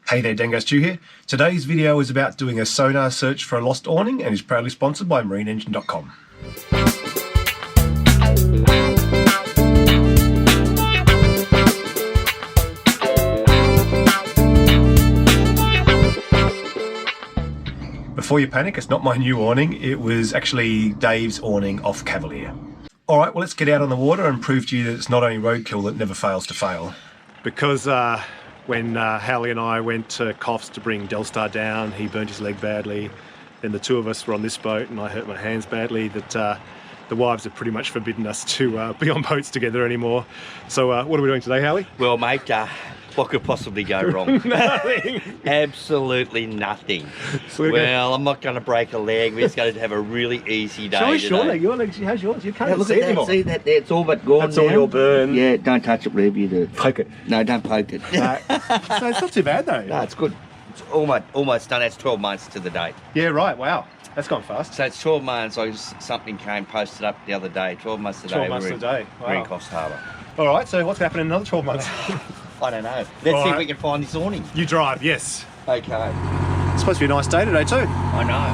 Hey there, Dango Stu here. Today's video is about doing a sonar search for a lost awning and is proudly sponsored by marineengine.com. Before you panic, it's not my new awning, it was actually Dave's awning off Cavalier. Alright, well let's get out on the water and prove to you that it's not only roadkill that never fails to fail. Because when Hallie and I went to Coffs to bring Delstar down, he burnt his leg badly. Then the two of us were on this boat and I hurt my hands badly. That the wives have pretty much forbidden us to be on boats together anymore. So what are we doing today, Hallie? Well, mate, what could possibly go wrong? Nothing. Absolutely nothing. So well, I'm not going to break a leg. We're just going to have a really easy day. Show us your today. leg. Your leg, how's yours? You can't Yeah, look see at it that. anymore. See that there? It's all but gone. That's all now. your burn. Yeah, don't touch it, whatever you do. Poke it. No, don't poke it. So it's not too bad though. No, it's good. It's almost done. That's 12 months to the date. Yeah, right. Wow. That's gone fast. So it's 12 months. Something came posted up the other day. 12 months today. 12 months today. We're in Wow. Coffs Harbour. All right, so what's happening in another 12 months? I don't know. Let's see if we can find this awning. You drive, yes. Okay. It's supposed to be a nice day today too. I know.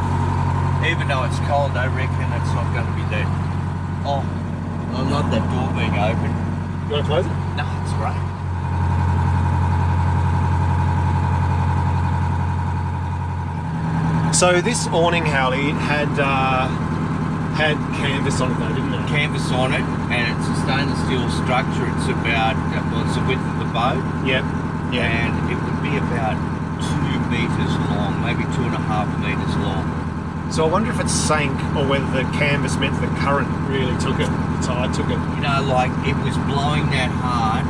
Even though it's cold, I reckon it's not going to be there. Oh, I love that door being open. You want to close it? No, it's great. So this awning, Hallie, had canvas on it though, didn't it? Canvas on it, and it's a stainless steel structure. It's about, well, it's the width of the boat. Yep. Yeah. And it would be about 2 meters long, maybe 2.5 meters long. So I wonder if it sank or whether the canvas meant the current really took it, the tide took it. You know, like it was blowing that hard,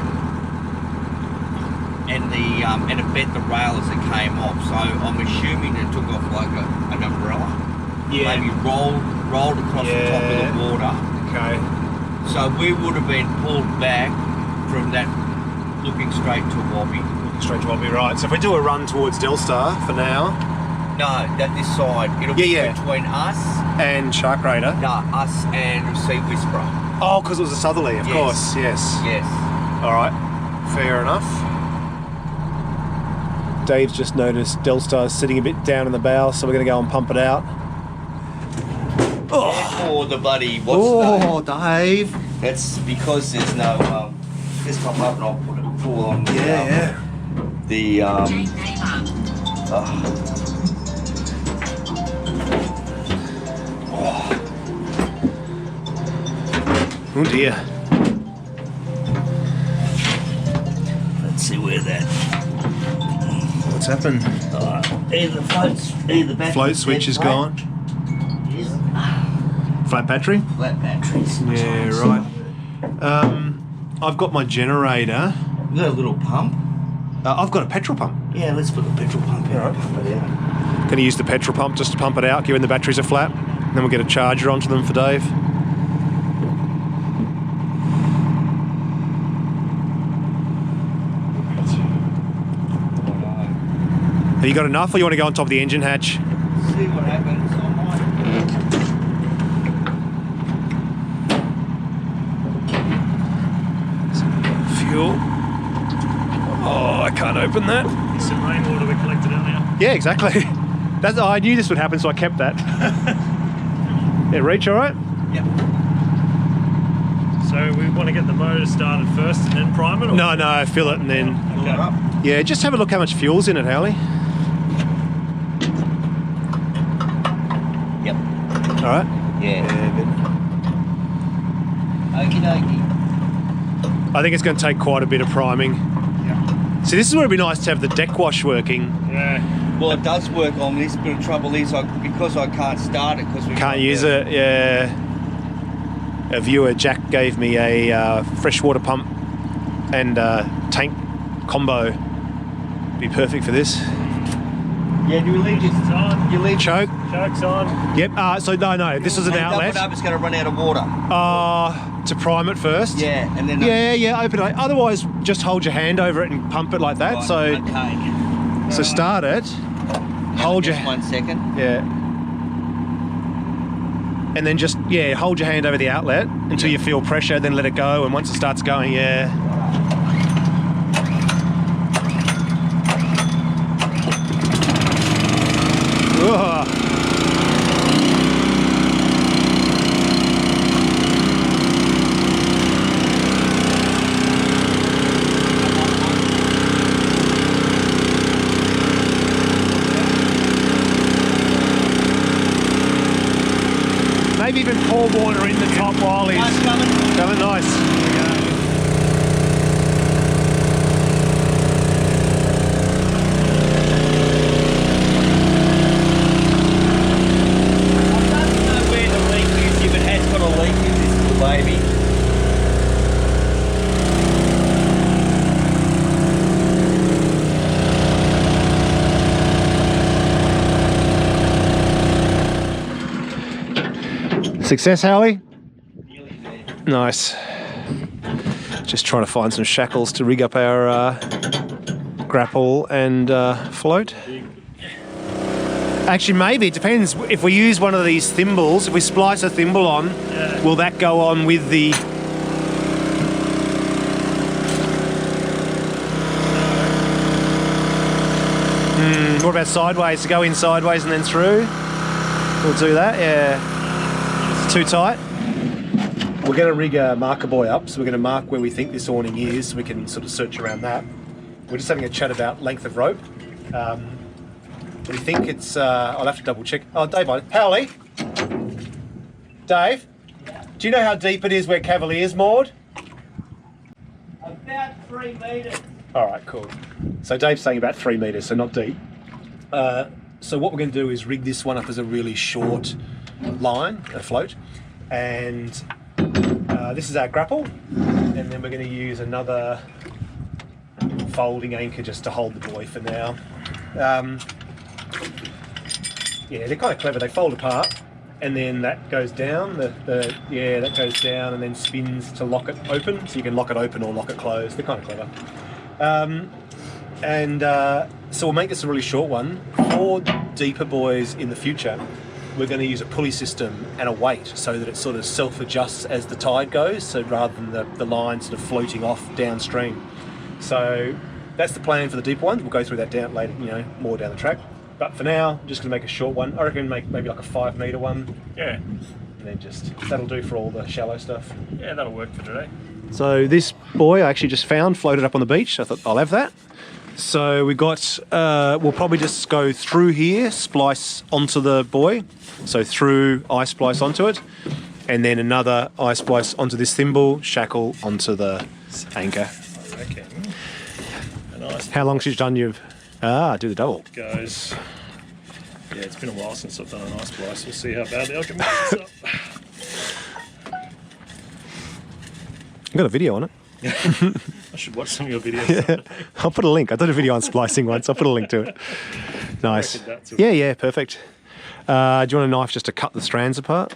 and it bent the rail as it came off. So I'm assuming it took off like an umbrella. Yeah. Maybe rolled across the top of the water. Okay. So we would have been pulled back from that, looking straight to Wappy. Straight to Wappy, right. So if we do a run towards Delstar for now. No, this side. It'll be between us. And Shark Raider. No, us and Sea Whisperer. Oh, because it was a southerly, of course. Yes. Yes. All right. Fair enough. Dave's just noticed Delstar's sitting a bit down in the bow, so we're going to go and pump it out. Oh, the bloody, Dave. That's because there's no, just pop up and I'll put it full on the, Oh dear. Let's see where that, What's happened? either the battery. Float switch is gone. Yes. Flat battery? Flat batteries. Yeah, right. I've got my generator. You got a little pump? I've got a petrol pump. Yeah, let's put the petrol pump in. Alright. Pump it out. Going to use the petrol pump just to pump it out, given the batteries are flat. Then we'll get a charger onto them for Dave. Have you got enough, or you want to go on top of the engine hatch? See what happens. I might. Fuel. Oh, I can't open that. Some rainwater we collected earlier. Yeah, exactly. That's, I knew this would happen, so I kept that. Yeah, reach all right? Yep. So we want to get the motor started first and then prime it? Or? No, fill it and then... Pull it up. Yeah, just have a look how much fuel's in it, Hallie. Yep. All right. Yeah. good. Okie dokie. I think it's going to take quite a bit of priming. Yeah. See, this is where it'd be nice to have the deck wash working. Yeah. Well, it does work on this, but the trouble is, because I can't start it, because we Can't use it, yeah. A viewer, Jack, gave me a freshwater pump and tank combo. Be perfect for this. Yeah, do we leave this on? You leave Choke. Choke's on. Yep. So no, this is an outlet. Up, it's going to run out of water. To prime it first. Yeah, and then Yeah, open it. Otherwise, just hold your hand over it and pump it like that. Right, So, okay. so start it. Hold your 1 second. yeah. And then just hold your hand over the outlet until you feel pressure. Then let it go, and once it starts going, pour water in the top while he's coming. Nice. Success, Howie? Nice. Just trying to find some shackles to rig up our grapple and float. Actually, maybe it depends. If we use one of these thimbles, if we splice a thimble on, will that go on with the? What about sideways? To go in sideways and then through? We'll do that. Yeah. Too tight. We're going to rig a marker buoy up, so we're going to mark where we think this awning is, so we can sort of search around that. We're just having a chat about length of rope. We think it's, I'll have to double check. Oh, Dave, Howley? Dave? Do you know how deep it is where Cavalier's moored? About 3 metres. All right, cool. So Dave's saying about 3 metres, so not deep. So what we're going to do is rig this one up as a really short line, a float, and this is our grapple, and then we're going to use another folding anchor just to hold the buoy for now. Yeah, they're kind of clever. They fold apart, and then that goes down. That goes down and then spins to lock it open. So you can lock it open or lock it closed. They're kind of clever. So we'll make this a really short one. For deeper buoys in the future, we're going to use a pulley system and a weight so that it sort of self-adjusts as the tide goes, so rather than the line sort of floating off downstream. So that's the plan for the deeper ones. We'll go through that down later, more down the track. But for now, I'm just going to make a short one. I reckon make maybe like a 5 metre one. Yeah. And then that'll do for all the shallow stuff. Yeah, that'll work for today. So this buoy I actually just found floated up on the beach. I thought I'll have that. So we got, we'll probably just go through here, splice onto the buoy. So through, eye splice onto it, and then another eye splice onto this thimble, shackle onto the anchor. I reckon. A nice. How long since you've done do the double? Goes. Yeah, it's been a while since I've done an eye splice. We'll see how badly I can mess this up. I've got a video on it. I should watch some of your videos. Yeah. I'll put a link. I did a video on splicing once. I'll put a link to it. Nice. Yeah, perfect. Do you want a knife just to cut the strands apart?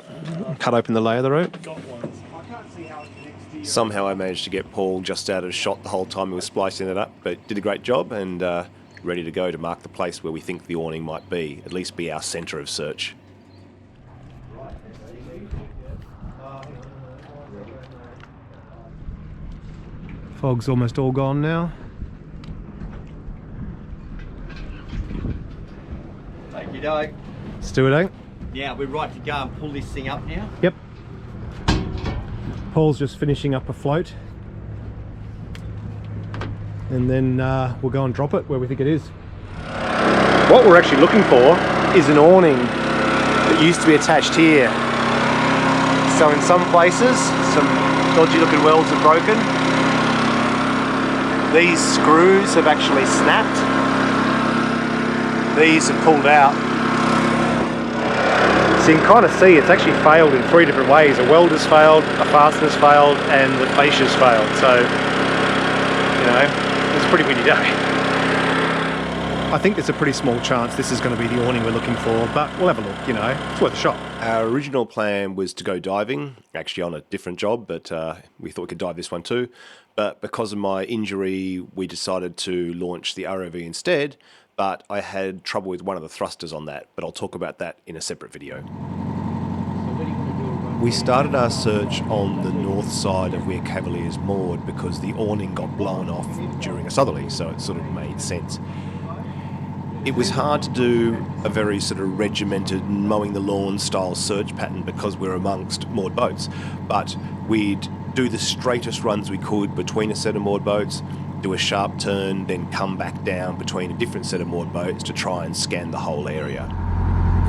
Cut open the layer of the rope? Got one. Somehow I managed to get Paul just out of shot the whole time he was splicing it up, but did a great job and ready to go to mark the place where we think the awning might be, at least be our centre of search. Fog's almost all gone now. Thank you, Doug. Let's do it, eh? Yeah, we're right to go and pull this thing up now. Yep. Paul's just finishing up a float. And then we'll go and drop it where we think it is. What we're actually looking for is an awning that used to be attached here. So in some places, some dodgy looking welds are broken. These screws have actually snapped. These have pulled out. So you can kind of see it's actually failed in 3 different ways. A welder's failed, a fastener's failed, and the fascia's failed. So, it's a pretty windy day. I think there's a pretty small chance this is going to be the awning we're looking for, but we'll have a look, it's worth a shot. Our original plan was to go diving, actually on a different job, but we thought we could dive this one too. But because of my injury, we decided to launch the ROV instead, but I had trouble with one of the thrusters on that, but I'll talk about that in a separate video. We started our search on the north side of where Cavalier's moored because the awning got blown off during a southerly, so it sort of made sense. It was hard to do a very sort of regimented mowing the lawn style search pattern because we're amongst moored boats, but we'd do the straightest runs we could between a set of moored boats, do a sharp turn, then come back down between a different set of moored boats to try and scan the whole area.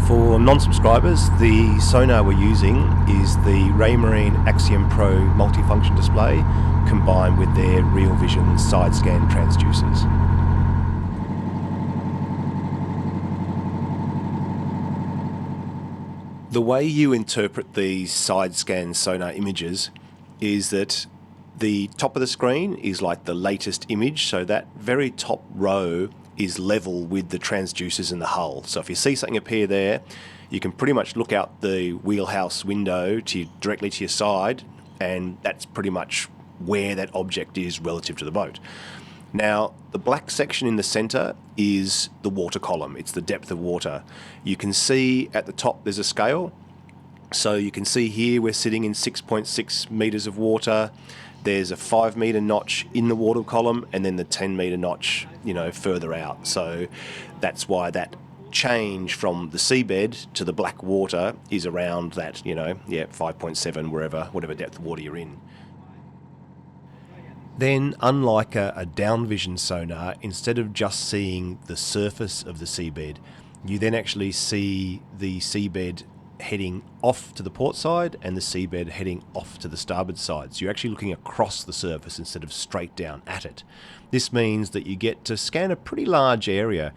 For non-subscribers, the sonar we're using is the Raymarine Axiom Pro multifunction display combined with their real vision side scan transducers. The way you interpret these side scan sonar images is that the top of the screen is like the latest image, so that very top row is level with the transducers in the hull. So if you see something appear there, you can pretty much look out the wheelhouse window directly to your side, and that's pretty much where that object is relative to the boat. Now, the black section in the centre is the water column. It's the depth of water. You can see at the top there's a scale. So you can see here we're sitting in 6.6 metres of water. There's a 5 metre notch in the water column, and then the 10 metre notch, further out. So that's why that change from the seabed to the black water is around that, 5.7, whatever depth of water you're in. Then, unlike a down vision sonar, instead of just seeing the surface of the seabed, you then actually see the seabed heading off to the port side and the seabed heading off to the starboard side. So you're actually looking across the surface instead of straight down at it. This means that you get to scan a pretty large area.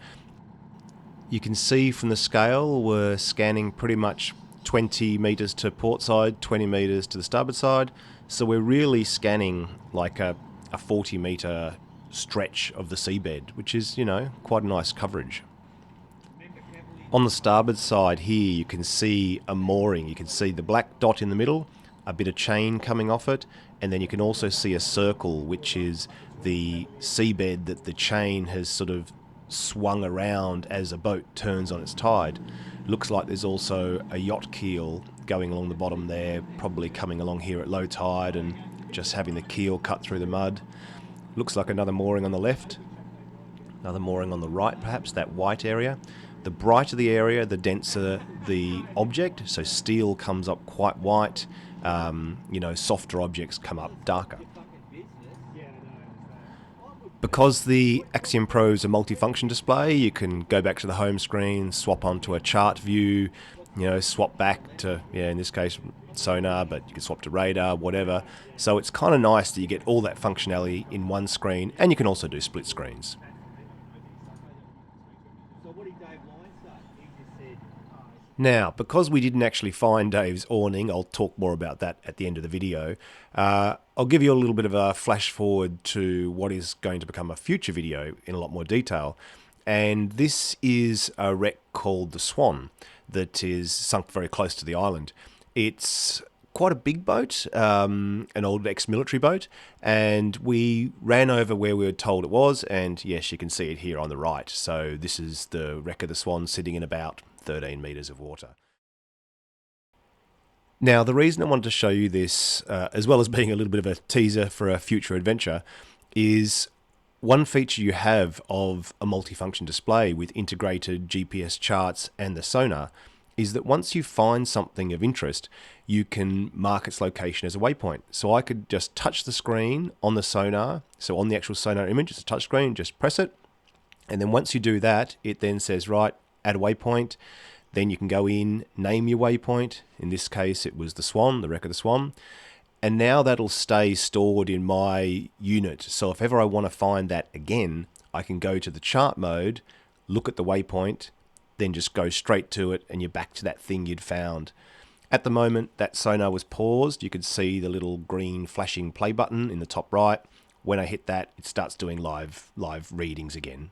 You can see from the scale we're scanning pretty much 20 metres to port side, 20 metres to the starboard side. So we're really scanning like a 40 metre stretch of the seabed, which is, quite a nice coverage. On the starboard side here, you can see a mooring. You can see the black dot in the middle, a bit of chain coming off it, and then you can also see a circle, which is the seabed that the chain has sort of swung around as a boat turns on its tide. Looks like there's also a yacht keel going along the bottom there, probably coming along here at low tide and just having the keel cut through the mud. Looks like another mooring on the left, another mooring on the right, perhaps, that white area. The brighter the area, the denser the object, so steel comes up quite white, softer objects come up darker. Because the Axiom Pro is a multifunction display, you can go back to the home screen, swap onto a chart view, swap back to, in this case, sonar, but you can swap to radar, whatever. So it's kind of nice that you get all that functionality in one screen, and you can also do split screens. Now, because we didn't actually find Dave's awning, I'll talk more about that at the end of the video. I'll give you a little bit of a flash forward to what is going to become a future video in a lot more detail. And this is a wreck called the Swan that is sunk very close to the island. It's quite a big boat, an old ex-military boat, and we ran over where we were told it was, and yes, you can see it here on the right. So this is the wreck of the Swan sitting in about 13 metres of water. Now, the reason I wanted to show you this, as well as being a little bit of a teaser for a future adventure, is one feature you have of a multifunction display with integrated GPS charts and the sonar is that once you find something of interest, you can mark its location as a waypoint. So I could just touch the screen on the sonar, so on the actual sonar image, it's a touch screen, just press it, and then once you do that, it then says, right, add a waypoint. Then you can go in, name your waypoint. In this case, it was the Swan, the wreck of the Swan. And now that'll stay stored in my unit. So if ever I want to find that again, I can go to the chart mode, look at the waypoint, then just go straight to it, and you're back to that thing you'd found. At the moment, that sonar was paused. You could see the little green flashing play button in the top right. When I hit that, it starts doing live readings again.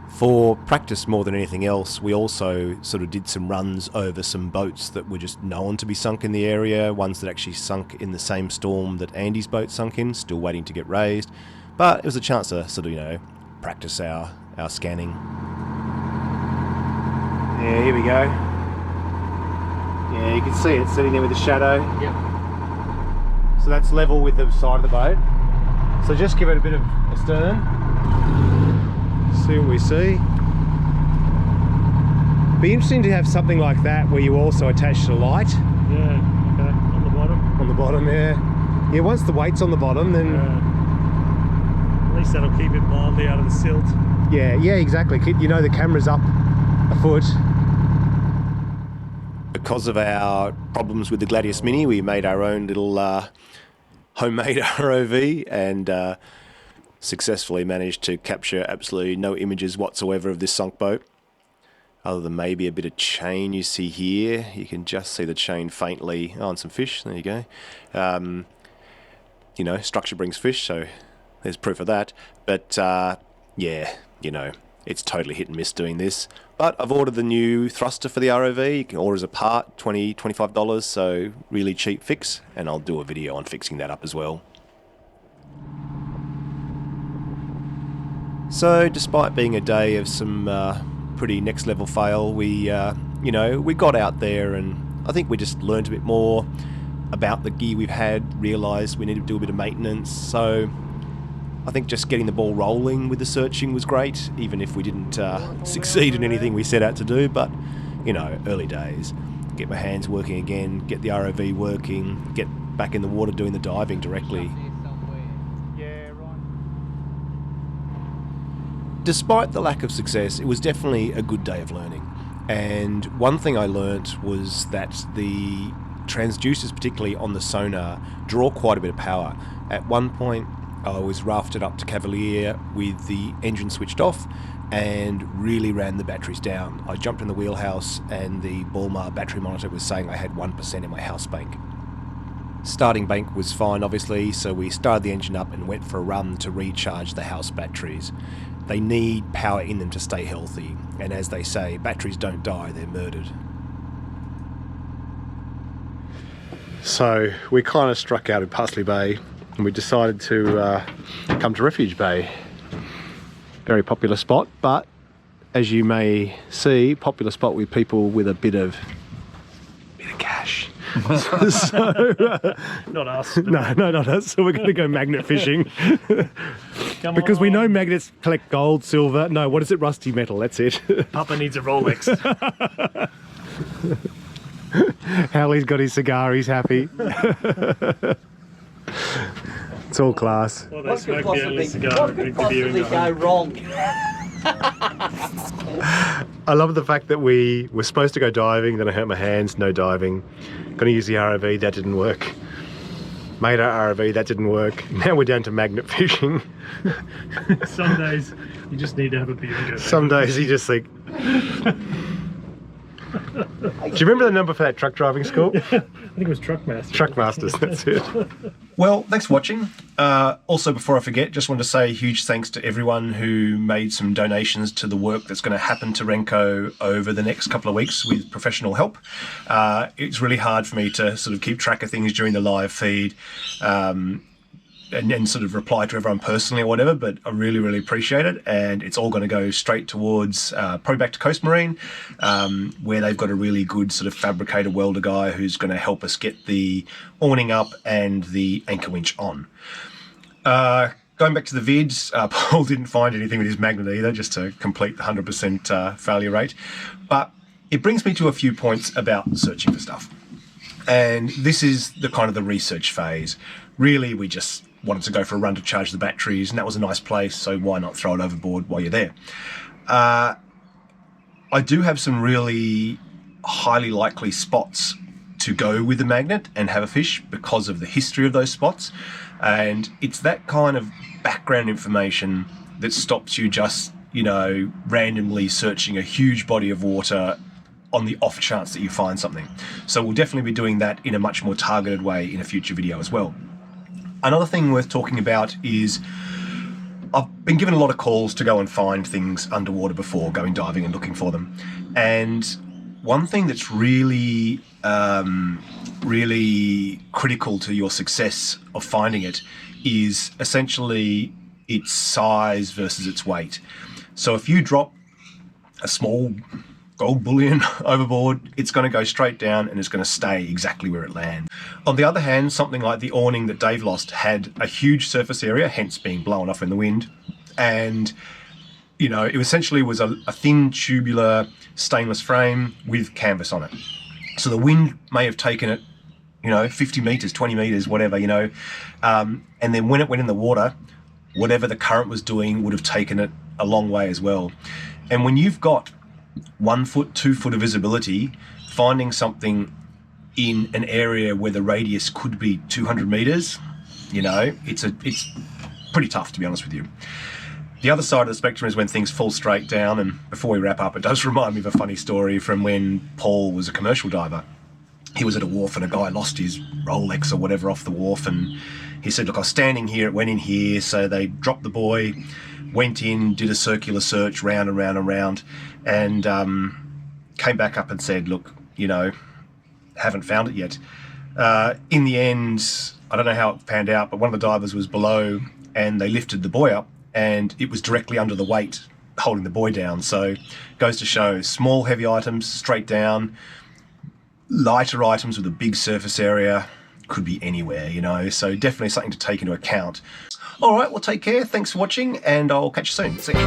For practice more than anything else, we also sort of did some runs over some boats that were just known to be sunk in the area, ones that actually sunk in the same storm that Andy's boat sunk in, still waiting to get raised. But it was a chance to sort of, practice our scanning. Yeah, here we go. Yeah, you can see it sitting there with the shadow. Yep. So that's level with the side of the boat. So just give it a bit of a stern. See what we see. Be interesting to have something like that where you also attach the light. Yeah, okay, on the bottom. On the bottom, yeah. Yeah, once the weight's on the bottom, then... At least that'll keep it mildly out of the silt. Yeah, exactly. The camera's up afoot. Because of our problems with the Gladius Mini, we made our own little homemade ROV and successfully managed to capture absolutely no images whatsoever of this sunk boat, other than maybe a bit of chain you see here. You can just see the chain faintly. Oh, and some fish. There you go. You know, structure brings fish, so there's proof of that. But yeah, you know, it's totally hit and miss doing this. But I've ordered the new thruster for the ROV. You can order as a part, $20, $25, so really cheap fix, and I'll do a video on fixing that up as well. So despite being a day of some pretty next level fail, we you know, we got out there, and I think we just learned a bit more about the gear we've had, realised we needed to do a bit of maintenance. So I think just getting the ball rolling with the searching was great, even if we didn't succeed in anything we set out to do. But, you know, early days. Get my hands working again, get the ROV working, get back in the water doing the diving directly. Despite the lack of success, it was definitely a good day of learning. And one thing I learnt was that the transducers, particularly on the Sonar, draw quite a bit of power. At one point, I was rafted up to Cavalier with the engine switched off and really ran the batteries down. I jumped in the wheelhouse and the Balmar battery monitor was saying I had 1% in my house bank. Starting bank was fine, obviously, so we started the engine up and went for a run to recharge the house batteries. They need power in them to stay healthy, and as they say, batteries don't die, they're murdered. So we kind of struck out in Parsley Bay, and we decided to come to Refuge Bay. Very popular spot, but as you may see, popular spot with people with a bit of cash. So, Not us. no, not us. So we're going to go magnet fishing. Because we know magnets collect gold, silver. No, what is it? Rusty metal. That's it. Papa needs a Rolex. Hallie's got his cigar. He's happy. It's all class. Well, they smoke the only cigar. What could possibly go wrong? I love the fact that we were supposed to go diving, then I hurt my hands, no diving. Gonna use the ROV, that didn't work. Made our ROV, that didn't work. Now we're down to magnet fishing. Some days you just need to have a beer and go back. Some days you just think... Do you remember the number for that truck driving school? I think it was Truckmaster. Truckmasters, that's it. Well, thanks for watching. Also, before I forget, just want to say huge thanks to everyone who made some donations to the work that's going to happen to Renko over the next couple of weeks with professional help. It's really hard for me to sort of keep track of things during the live feed. And sort of reply to everyone personally or whatever, but I really, really appreciate it. And it's all going to go straight towards Back to Coast Marine, where they've got a really good sort of fabricator welder guy who's going to help us get the awning up and the anchor winch on. Going back to the vids, Paul didn't find anything with his magnet either, just to complete the 100% failure rate. But it brings me to a few points about searching for stuff. And this is the kind of the research phase. Really, we just wanted to go for a run to charge the batteries, and that was a nice place, so why not throw it overboard while you're there? I do have some really highly likely spots to go with the magnet and have a fish because of the history of those spots, and it's that kind of background information that stops you just, you know, randomly searching a huge body of water on the off chance that you find something. So we'll definitely be doing that in a much more targeted way in a future video as well. Another thing worth talking about is I've been given a lot of calls to go and find things underwater before, going diving and looking for them. And one thing that's really, really critical to your success of finding it is essentially its size versus its weight. So if you drop a small gold bullion overboard, it's going to go straight down and it's going to stay exactly where it lands. On the other hand, something like the awning that Dave lost had a huge surface area, hence being blown off in the wind. And, you know, it essentially was a thin tubular stainless frame with canvas on it. So the wind may have taken it, you know, 50 meters, 20 meters, whatever, you know. And then when it went in the water, whatever the current was doing would have taken it a long way as well. And when you've got 1 foot, 2 foot of visibility, finding something in an area where the radius could be 200 meters, you know, it's pretty tough, to be honest with you. The other side of the spectrum is when things fall straight down, and before we wrap up, it does remind me of a funny story from when Paul was a commercial diver. He was at a wharf and a guy lost his Rolex or whatever off the wharf, and he said, look, I was standing here, it went in here, so they dropped the buoy, went in, did a circular search round and round and round, and came back up and said, look, you know, haven't found it yet. In the end, I don't know how it panned out, but one of the divers was below and they lifted the buoy up and it was directly under the weight holding the buoy down. So goes to show, small heavy items straight down, lighter items with a big surface area, could be anywhere, you know, so definitely something to take into account. All right, well, take care, thanks for watching, and I'll catch you soon. See you.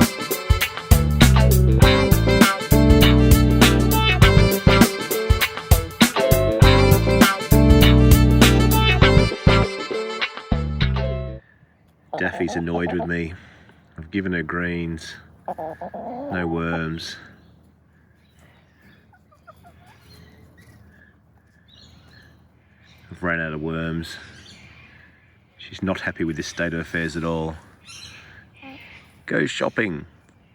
Daffy's annoyed with me. I've given her greens, no worms. I've ran out of worms. She's not happy with this state of affairs at all. Go shopping.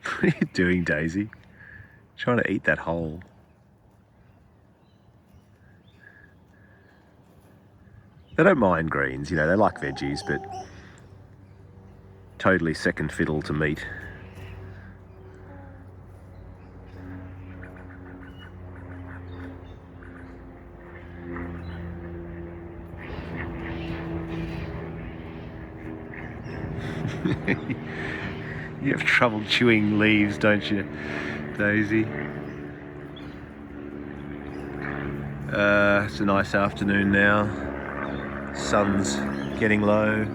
What are you doing, Daisy? Trying to eat that hole. They don't mind greens, you know, they like veggies, but totally second fiddle to meat. You have trouble chewing leaves, don't you, Daisy? It's a nice afternoon now. Sun's getting low.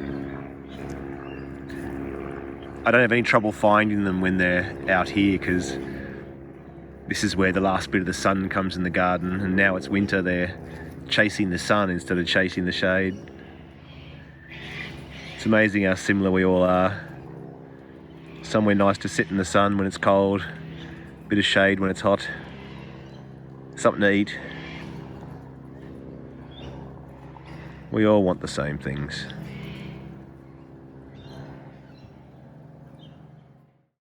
I don't have any trouble finding them when they're out here because this is where the last bit of the sun comes in the garden, and now it's winter. They're chasing the sun instead of chasing the shade. It's amazing how similar we all are. Somewhere nice to sit in the sun when it's cold, bit of shade when it's hot, something to eat. We all want the same things.